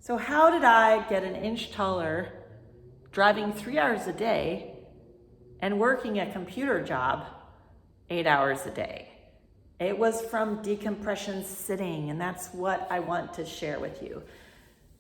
So how did I get an inch taller driving 3 hours a day and working a computer job 8 hours a day? It was from decompression sitting, and that's what I want to share with you.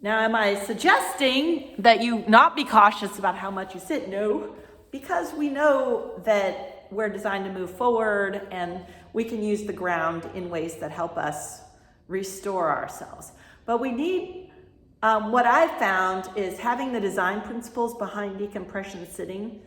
Now, am I suggesting that you not be cautious about how much you sit? No, because we know that we're designed to move forward and we can use the ground in ways that help us restore ourselves. But we need, what I've found is having the design principles behind decompression sitting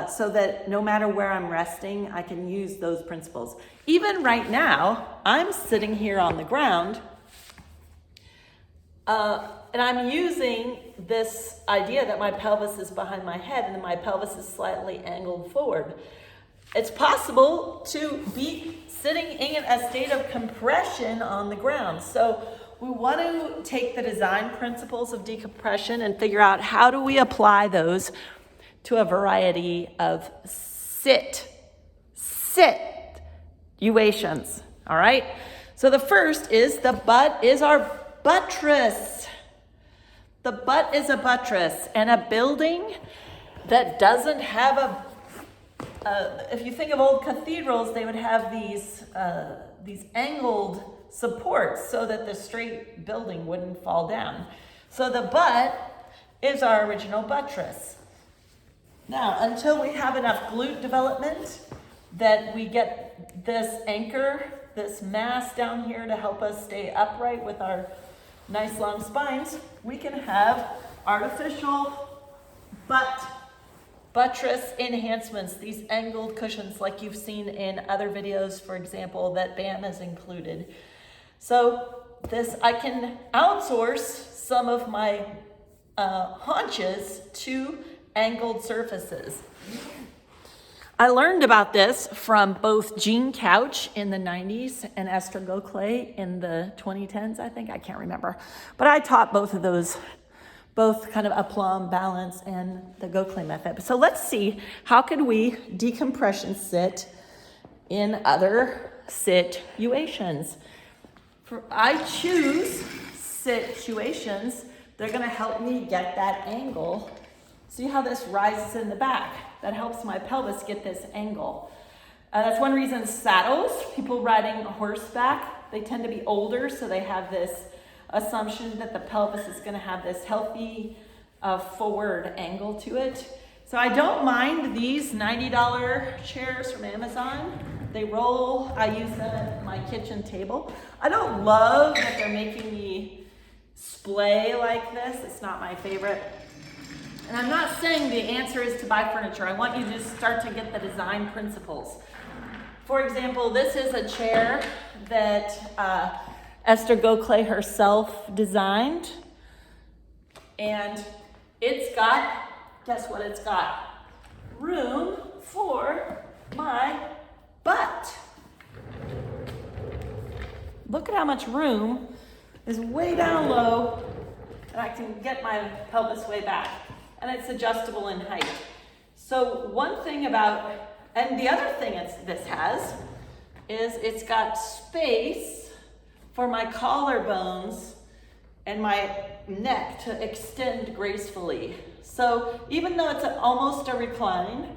so that no matter where I'm resting, I can use those principles. Even right now, I'm sitting here on the ground and I'm using this idea that my pelvis is behind my head and my pelvis is slightly angled forward. It's possible to be sitting in a state of compression on the ground. So we want to take the design principles of decompression and figure out how do we apply those to a variety of situations, all right? So the first is the butt is our buttress. The butt is a buttress, and a building that doesn't have if you think of old cathedrals, they would have these angled supports so that the straight building wouldn't fall down. So the butt is our original buttress. Now, until we have enough glute development that we get this anchor, this mass down here to help us stay upright with our nice long spines, we can have artificial buttress enhancements, these angled cushions like you've seen in other videos, for example, that BAM has included. So this, I can outsource some of my haunches to angled surfaces. I learned about this from both Jean Couch in the 90s and Esther Gokhale in the 2010s, I think. I can't remember. But I taught both of those, both kind of aplomb, balance, and the Gokhale method. So let's see, how could we decompression sit in other situations? I choose situations that are going to help me get that angle. See how this rises in the back? That helps my pelvis get this angle. That's one reason saddles, people riding horseback, they tend to be older, so they have this assumption that the pelvis is going to have this healthy forward angle to it. So I don't mind these $90 chairs from Amazon. They roll. I use them at my kitchen table. I don't love that they're making me splay like this. It's not my favorite. And I'm not saying the answer is to buy furniture. I want you to just start to get the design principles. For example, this is a chair that Esther Gokhale herself designed. And it's got, guess what it's got? Room for my butt. Look at how much room is way down low, and I can get my pelvis way back. And it's adjustable in height. So one thing about, and the other thing this has, is it's got space for my collarbones and my neck to extend gracefully. So even though it's almost a recline,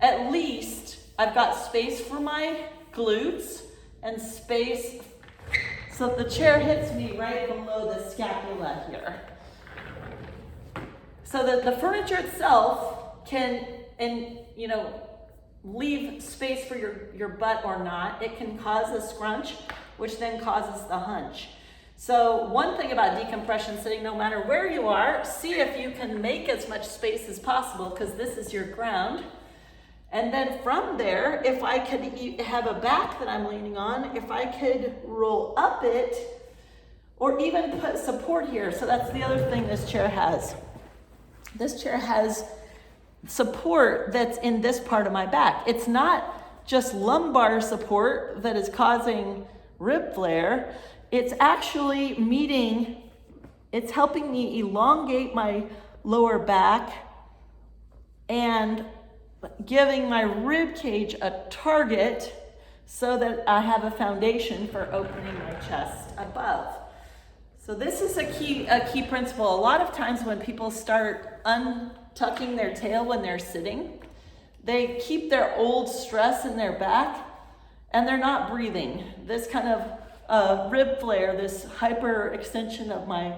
at least I've got space for my glutes and space so the chair hits me right below the scapula here. So that the furniture itself can, leave space for your butt or not. It can cause a scrunch, which then causes the hunch. So one thing about decompression sitting, no matter where you are, see if you can make as much space as possible, because this is your ground. And then from there, if I could have a back that I'm leaning on, if I could roll up it, or even put support here. So that's the other thing this chair has. This chair has support that's in this part of my back. It's not just lumbar support that is causing rib flare. It's actually it's helping me elongate my lower back and giving my rib cage a target so that I have a foundation for opening my chest above. So this is a key principle. A lot of times when people start untucking their tail when they're sitting, they keep their old stress in their back and they're not breathing. This kind of rib flare, this hyper extension of my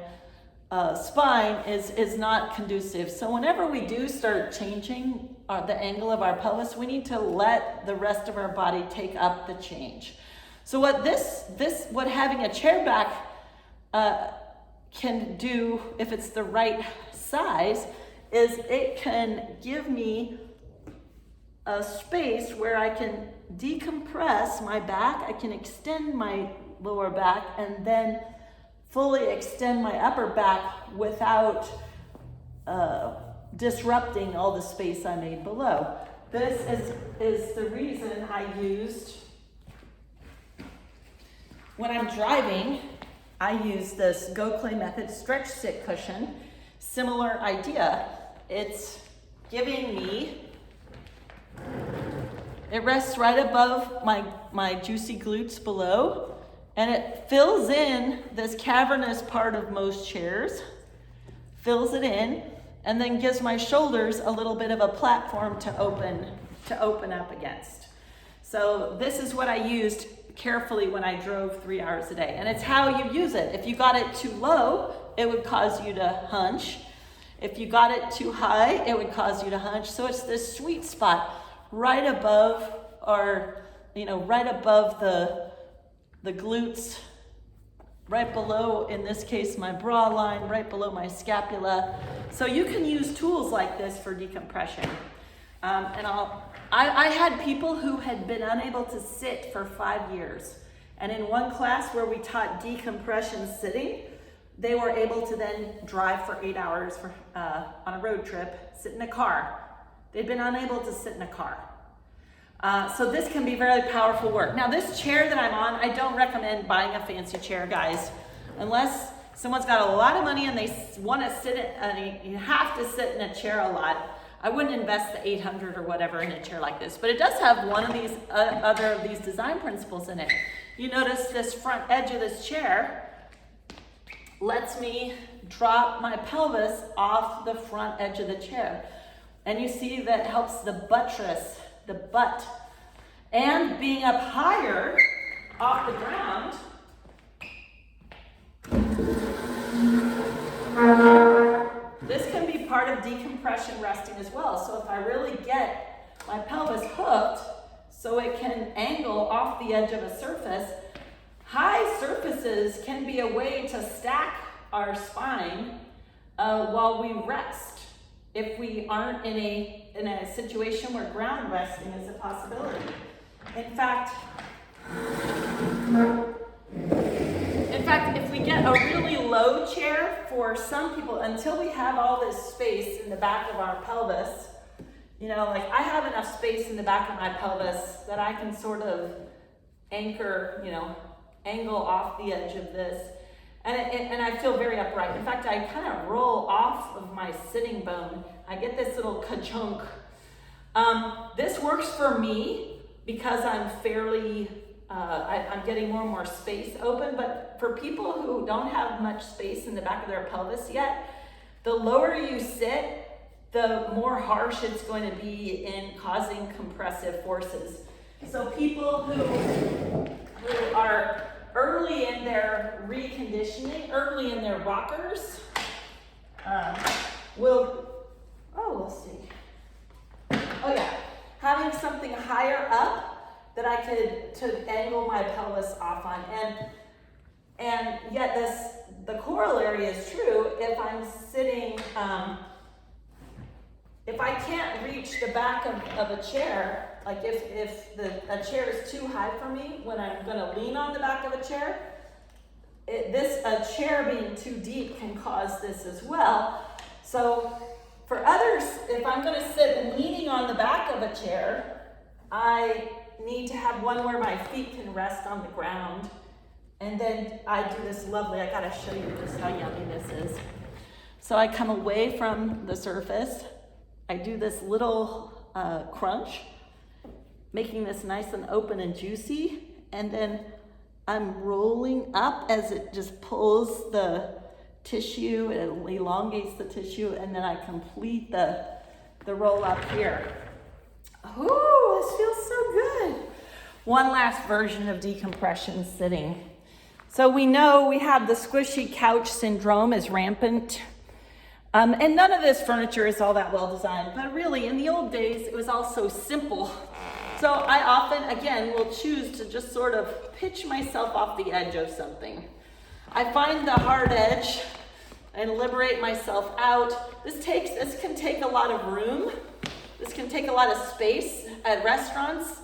spine is not conducive. So whenever we do start changing the angle of our pelvis, we need to let the rest of our body take up the change. So what having a chair back can do, if it's the right size, is it can give me a space where I can decompress my back, I can extend my lower back, and then fully extend my upper back without disrupting all the space I made below. This is the reason I used, when I'm driving, I use this Gokhale method stretch sit cushion. Similar idea. It's giving me, it rests right above my juicy glutes below, and it fills in this cavernous part of most chairs, fills it in, and then gives my shoulders a little bit of a platform to open up against. So this is what I used carefully when I drove 3 hours a day. And it's how you use it. If you got it too low, it would cause you to hunch. If you got it too high, it would cause you to hunch. So it's this sweet spot right above right above the glutes, right below, in this case, my bra line, right below my scapula. So you can use tools like this for decompression. I had people who had been unable to sit for 5 years. And in one class where we taught decompression sitting, they were able to then drive for 8 hours on a road trip, sit in a car. They'd been unable to sit in a car. So this can be very powerful work. Now this chair that I'm on, I don't recommend buying a fancy chair, guys. Unless someone's got a lot of money and they want to sit and you have to sit in a chair a lot, I wouldn't invest the $800 or whatever in a chair like this. But it does have one of these other of these design principles in it. You notice this front edge of this chair lets me drop my pelvis off the front edge of the chair. And you see that helps the buttress, the butt. And being up higher off the ground, this can be part of decompression resting as well. So if I really get my pelvis hooked so it can angle off the edge of a surface, high surfaces can be a way to stack our spine while we rest. If we aren't in a situation where ground resting is a possibility. In fact, if we get a really low chair, for some people, until we have all this space in the back of our pelvis, like I have enough space in the back of my pelvis that I can sort of anchor, angle off the edge of this. And I feel very upright. In fact, I kind of roll off of my sitting bone. I get this little ka-chunk. This works for me because I'm fairly, I'm getting more and more space open. But for people who don't have much space in the back of their pelvis yet, the lower you sit, the more harsh it's going to be in causing compressive forces. So people who are early in their reconditioning, early in their rockers, we'll see. Oh yeah, having something higher up that I could to angle my pelvis off on, and yet the corollary is true. If I'm sitting, if I can't reach the back of a chair, like if a chair is too high for me, when I'm going to lean on the back of a chair, a chair being too deep can cause this as well. So for others, if I'm going to sit leaning on the back of a chair, I need to have one where my feet can rest on the ground. And then I do this lovely, I got to show you just how yummy this is. So I come away from the surface. I do this little crunch, making this nice and open and juicy, and then I'm rolling up as it just pulls the tissue, it elongates the tissue, and then I complete the roll up here. Ooh, this feels so good. One last version of decompression sitting. So we know we have the squishy couch syndrome is rampant. And none of this furniture is all that well designed, but really in the old days, it was all so simple. So I often, again, will choose to just sort of pitch myself off the edge of something. I find the hard edge and liberate myself out. This can take a lot of room. This can take a lot of space at restaurants.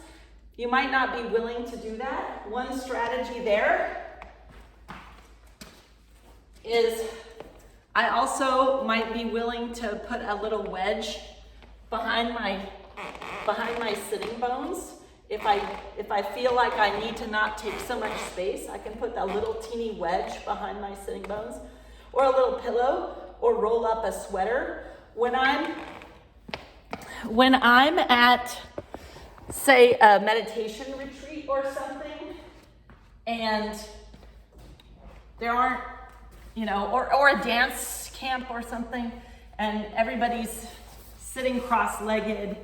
You might not be willing to do that. One strategy there is I also might be willing to put a little wedge behind my sitting bones. If I feel like I need to not take so much space, I can put that little teeny wedge behind my sitting bones, or a little pillow, or roll up a sweater. When I'm at, say, a meditation retreat or something, and there aren't, or a dance camp or something, and everybody's sitting cross-legged,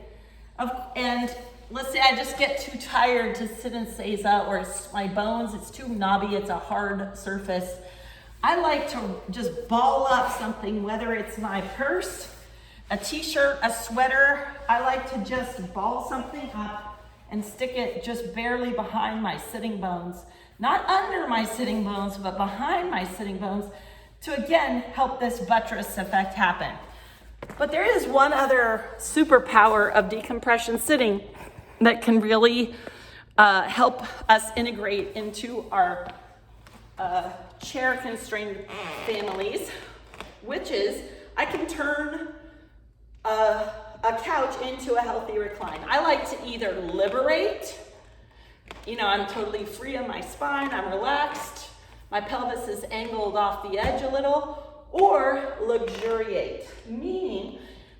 and let's say I just get too tired to sit in seiza, or my bones, it's too knobby, it's a hard surface. I like to just ball up something, whether it's my purse, a t-shirt, a sweater. I like to just ball something up and stick it just barely behind my sitting bones. Not under my sitting bones, but behind my sitting bones, to again help this buttress effect happen. But there is one other superpower of decompression sitting that can really help us integrate into our chair-constrained families, which is I can turn a couch into a healthy recline. I like to either liberate, I'm totally free of my spine, I'm relaxed, my pelvis is angled off the edge a little, or luxuriate, meaning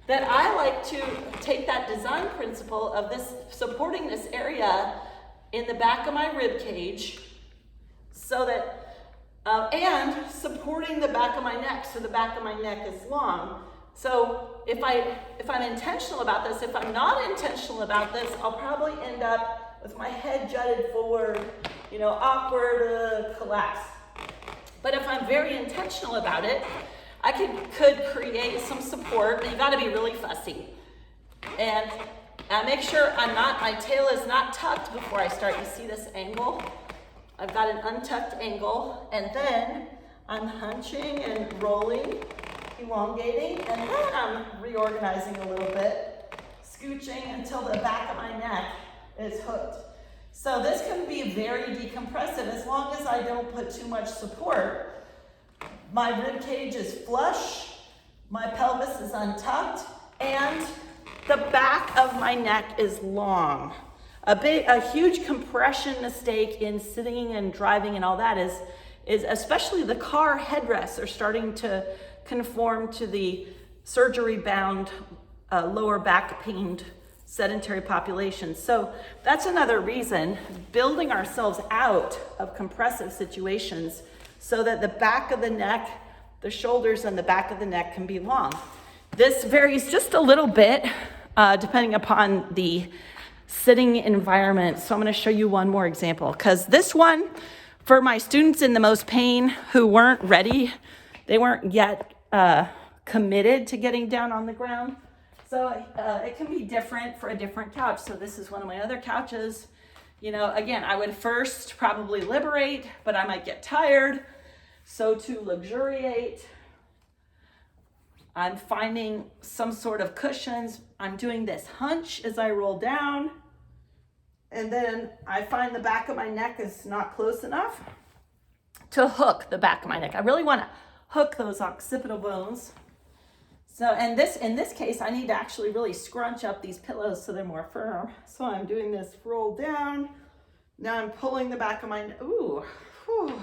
that I like to take that design principle of this, supporting this area in the back of my rib cage, so that, and supporting the back of my neck, so the back of my neck is long. So if I'm intentional about this, if I'm not intentional about this, I'll probably end up with my head jutted forward, awkward collapse. But if I'm very intentional about it, I could create some support. You got to be really fussy, and make sure my tail is not tucked before I start. You see this angle? I've got an untucked angle, and then I'm hunching and rolling, elongating, and then I'm reorganizing a little bit, scooching until the back of my neck is hooked. So this can be very decompressive as long as I don't put too much support. My rib cage is flush, my pelvis is untucked, and the back of my neck is long. A huge compression mistake in sitting and driving and all that is especially the car headrests are starting to conform to the surgery-bound, lower back pained sedentary population. So that's another reason, building ourselves out of compressive situations so that the back of the neck, the shoulders and the back of the neck can be long. This varies just a little bit depending upon the sitting environment. So I'm going to show you one more example, because this one, for my students in the most pain who weren't ready, they weren't yet committed to getting down on the ground. So it can be different for a different couch. So this is one of my other couches. Again, I would first probably liberate, but I might get tired. So to luxuriate, I'm finding some sort of cushions. I'm doing this hunch as I roll down. And then I find the back of my neck is not close enough to hook the back of my neck. I really want to hook those occipital bones. So, in this case, I need to actually really scrunch up these pillows so they're more firm. So I'm doing this roll down. Now I'm pulling the back of my neck. Ooh, whew.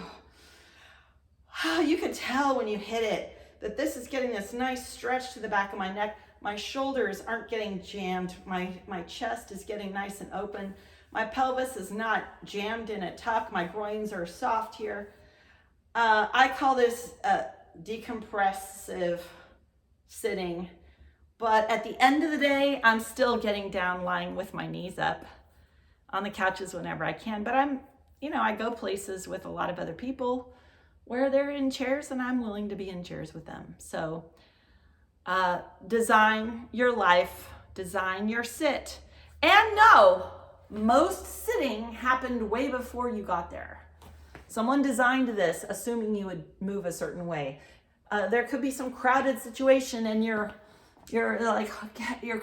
You could tell when you hit it that this is getting this nice stretch to the back of my neck. My shoulders aren't getting jammed. My chest is getting nice and open. My pelvis is not jammed in a tuck. My groins are soft here. I call this decompressive sitting, but at the end of the day, I'm still getting down lying with my knees up on the couches whenever I can. But I go places with a lot of other people where they're in chairs and I'm willing to be in chairs with them. So design your life, design your sit. And no, most sitting happened way before you got there. Someone designed this assuming you would move a certain way. There could be some crowded situation and you're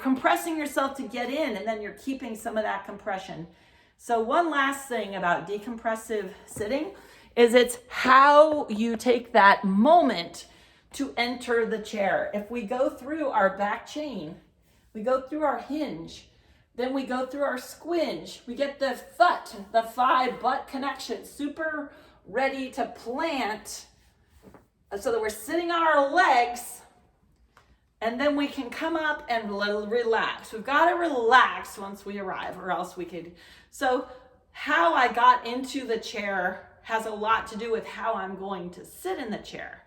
compressing yourself to get in, and then you're keeping some of that compression. So one last thing about decompressive sitting is it's how you take that moment to enter the chair. If we go through our back chain, we go through our hinge, then we go through our squinge, we get the thigh butt connection, super ready to plant so that we're sitting on our legs, and then we can come up and relax. We've got to relax once we arrive, or else we could. So how I got into the chair has a lot to do with how I'm going to sit in the chair.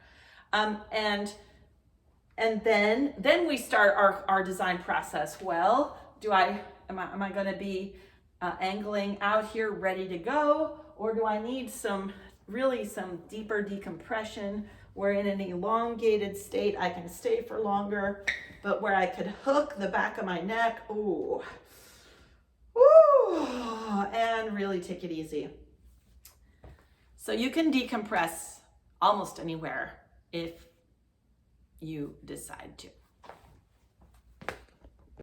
And then we start our design process. Well, am I going to be angling out here ready to go, or do I need some deeper decompression where in an elongated state I can stay for longer, but where I could hook the back of my neck, and really take it easy. So you can decompress almost anywhere if you decide to.